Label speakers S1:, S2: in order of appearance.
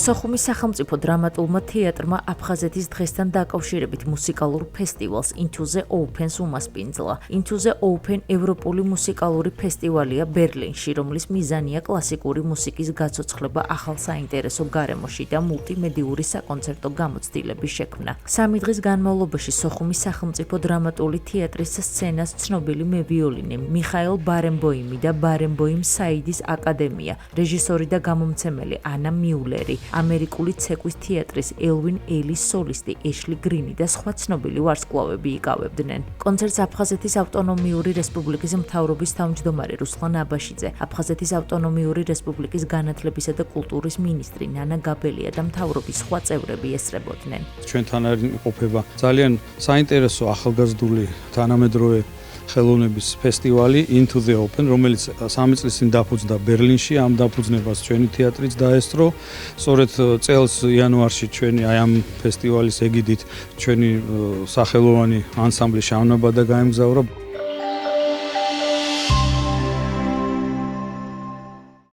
S1: სოხუმის სახელმწიფო დრამატულმა თეატრმა აფხაზეთის დღესთან დაკავშირებით მუსიკალურ ფესტივალს Into the Open-ს უმასპინძლა. Into the Open ევროპული მუსიკალური ფესტივალია ბერლინში, რომლის მიზანია კლასიკური მუსიკის გაცოცხლება ახალ საინტერესო გარემოში და მულტიმედიური საკონცერტო გამოცდილების შექმნა. 3 დღის განმავლობაში სოხუმის სახელმწიფო დრამატული თეატრის სცენას ცნობილი მევიოლინე მიხაილ ბარენბოიმი და ბარენბოიმ საიდის აკადემია, რეჟისორი და გამომცემელი ანა მიულერი, ამერიკული ცეკვის თეატრის ელვინ ეილის სოლისტი ეშლი გრინი და სხვა ცნობილი ვარსკვლავები იკავებდნენ. კონცერტს აფხაზეთის ავტონომიური რესპუბლიკის მთავრობის თავმჯდომარე რუსლან აბაშიძე, აფხაზეთის ავტონომიური რესპუბლიკის განათლებისა და კულტურის მინისტრი ნანა გაბელია და მთავრობის სხვა წევრები ესწრებოდნენ.
S2: ჩვენთან არის ყოფება ძალიან საინტერესო ახალგაზრდული თანამედროვე ხელოვნების ფესტივალი Into the Open, რომელიც 3 წლის წინ დაფუძნდა ბერლინში. ამ დაფუძნებას ჩვენი თეატრიც დაესწრო. სწორედ წელს იანვარში ჩვენი ამ ფესტივალის ეგიდით ჩვენი სახელოვანი ანსამბლი შავნაბადა გაემგზავრა.